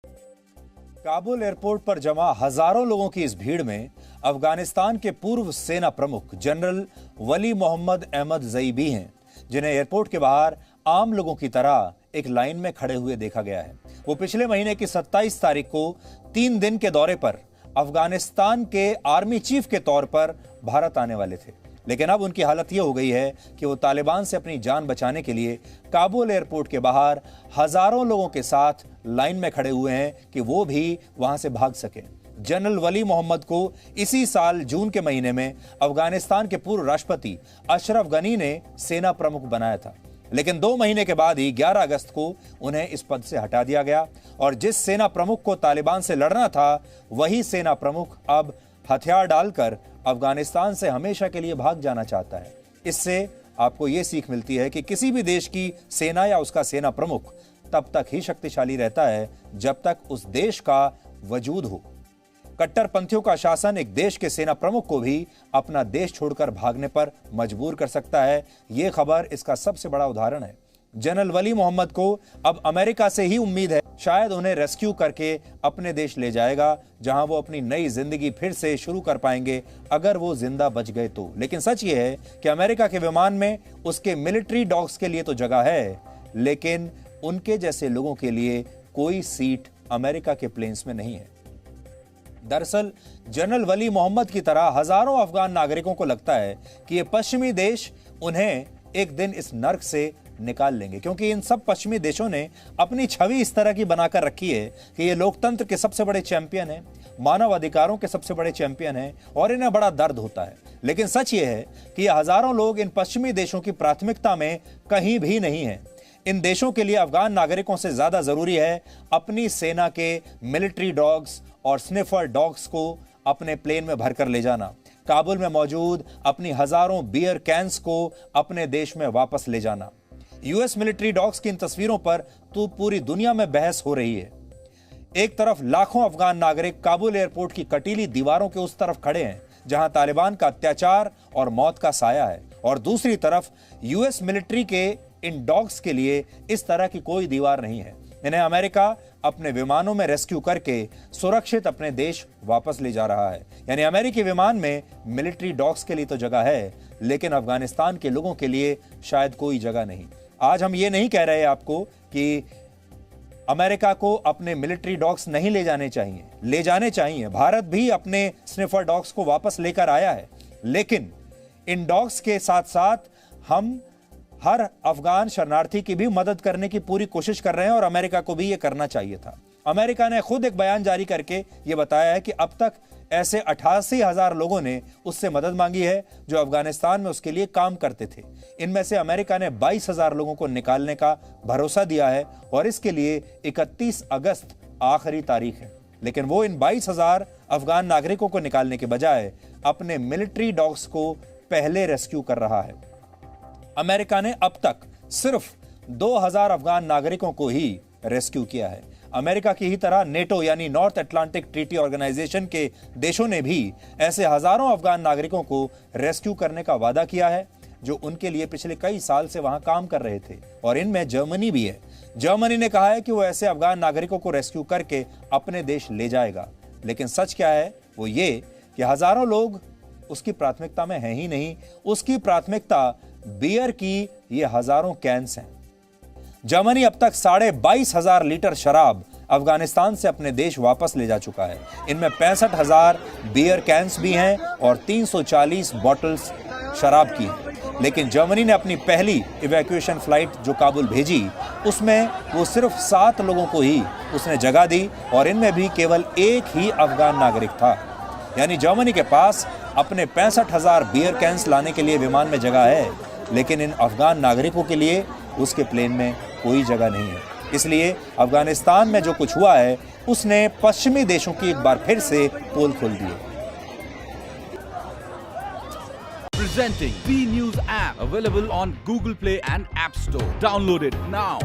Kabul airport पर जमा हजारों लोगों की इस भीड़ में अफगानिस्तान के पूर्व सेना प्रमुख जनरल वली मोहम्मद अहमद जई भी हैं, जिन्हें एयरपोर्ट के बाहर आम लोगों की तरह एक लाइन में खड़े हुए देखा गया है। वो पिछले महीने की 27 तारीख को 3 दिन के दौरे पर अफगानिस्तान के आर्मी चीफ के तौर पर भारत आने वाले थे, लेकिन अब उनकी हालत यह हो गई है कि वो तालिबान से अपनी जान बचाने के लिए काबुल एयरपोर्ट के बाहर हजारों लोगों के साथ लाइन में खड़े हुए हैं कि वो भी वहां से भाग सके। जनरल वली मोहम्मद को इसी साल जून के महीने में अफगानिस्तान के पूर्व राष्ट्रपति अशरफ गनी ने सेना प्रमुख बनाया था, लेकिन 2 महीने के बाद ही 11 अगस्त को उन्हें इस पद से हटा दिया गया और जिस सेना प्रमुख को तालिबान से लड़ना था, वही सेना प्रमुख अब हथियार डालकर अफगानिस्तान से हमेशा के लिए भाग जाना चाहता है। इससे आपको यह सीख मिलती है कि किसी भी देश की सेना या उसका सेना प्रमुख तब तक ही शक्तिशाली रहता है जब तक उस देश का वजूद हो। कट्टरपंथियों का शासन एक देश के सेना प्रमुख को भी अपना देश छोड़कर भागने पर मजबूर कर सकता है। यह खबर इसका सबसे बड़ा उदाहरण है। जनरल वली मोहम्मद को अब अमेरिका से ही उम्मीद है, शायद उन्हें रेस्क्यू करके अपने देश ले जाएगा, जहां वो अपनी नई जिंदगी फिर से शुरू कर पाएंगे अगर वो जिंदा बच गए तो। लेकिन सच ये है कि अमेरिका के विमान में उसके मिलिट्री डॉग्स के लिए तो जगह है, लेकिन उनके जैसे लोगों के लिए कोई सीट अमेरिका के प्लेन्स में नहीं है। दरअसल जनरल वली मोहम्मद की तरह हजारों अफगान नागरिकों को लगता है कि ये पश्चिमी देश उन्हें एक दिन इस नर्क से निकाल लेंगे, क्योंकि इन सब पश्चिमी देशों ने अपनी छवि इस तरह की बनाकर रखी है कि ये लोकतंत्र के सबसे बड़े चैंपियन हैं, मानव अधिकारों के सबसे बड़े चैंपियन हैं और इन्हें बड़ा दर्द होता है। लेकिन सच ये है कि ये हजारों लोग इन पश्चिमी देशों की प्राथमिकता में कहीं भी नहीं है। इन देशों के लिए अफगान नागरिकों से ज्यादा जरूरी है अपनी सेना के मिलिट्री डॉग्स और स्निफर डॉग्स को अपने प्लेन में भरकर ले जाना, काबुल में मौजूद अपनी हजारों बियर कैंस को अपने देश में वापस ले जाना। यूएस मिलिट्री डॉग्स की इन तस्वीरों पर तो पूरी दुनिया में बहस हो रही है। एक तरफ लाखों अफगान नागरिक काबुल एयरपोर्ट की कटीली दीवारों के उस तरफ खड़े हैं जहां तालिबान का अत्याचार और मौत का साया है, और दूसरी तरफ यूएस मिलिट्री के इन डॉग्स के लिए इस तरह की कोई दीवार नहीं है। इन्हें अमेरिका अपने विमानों में रेस्क्यू करके सुरक्षित अपने देश वापस ले जा रहा है। यानी अमेरिकी विमान में मिलिट्री डॉग्स के लिए तो जगह है, लेकिन अफगानिस्तान के लोगों के लिए शायद कोई जगह नहीं। आज हम ये नहीं कह रहे आपको कि अमेरिका को अपने मिलिट्री डॉग्स नहीं ले जाने चाहिए, ले जाने चाहिए। भारत भी अपने स्निफर डॉग्स को वापस लेकर आया है, लेकिन इन डॉग्स के साथ साथ हम हर अफगान शरणार्थी की भी मदद करने की पूरी कोशिश कर रहे हैं और अमेरिका को भी यह करना चाहिए था। अमेरिका ने खुद एक बयान जारी करके यह बताया है कि अब तक ऐसे 88,000 लोगों ने उससे मदद मांगी है जो अफगानिस्तान में उसके लिए काम करते थे। इनमें से अमेरिका ने 22,000 लोगों को निकालने का भरोसा दिया है और इसके लिए 31 अगस्त आखिरी तारीख है। लेकिन वो इन 22,000 अफगान नागरिकों को निकालने के बजाय अपने मिलिट्री डॉग्स को पहले रेस्क्यू कर रहा है। अमेरिका ने अब तक सिर्फ 2,000 अफगान नागरिकों को ही रेस्क्यू किया है। अमेरिका की ही तरह नेटो यानी नॉर्थ अटलांटिक ट्रीटी ऑर्गेनाइजेशन के देशों ने भी ऐसे हजारों अफगान नागरिकों को रेस्क्यू करने का वादा किया है, जो उनके लिए पिछले कई साल से वहां काम कर रहे थे, और इनमें जर्मनी भी है। जर्मनी ने कहा है कि वो ऐसे अफगान नागरिकों को रेस्क्यू करके अपने देश ले जाएगा। लेकिन सच क्या है वो ये कि हजारों लोग उसकी प्राथमिकता में है ही नहीं। उसकी प्राथमिकता बियर की ये हजारों कैंस हैं। जर्मनी अब तक 22,500 लीटर शराब अफगानिस्तान से अपने देश वापस ले जा चुका है। इनमें 65,000 बियर कैंस भी हैं और 340 बॉटल्स शराब की हैं। लेकिन जर्मनी ने अपनी पहली इवैक्यूएशन फ्लाइट जो काबुल भेजी, उसमें वो सिर्फ 7 लोगों को ही उसने जगह दी और इनमें भी केवल एक ही अफगान नागरिक था। यानी जर्मनी के पास अपने 65,000 बियर कैंस लाने के लिए विमान में जगह है, लेकिन इन अफगान नागरिकों के लिए उसके प्लेन में कोई जगह नहीं है। इसलिए अफगानिस्तान में जो कुछ हुआ है उसने पश्चिमी देशों की एक बार फिर से पोल खोल दी है। Presenting B News app available on Google Play and App Store. Download it now.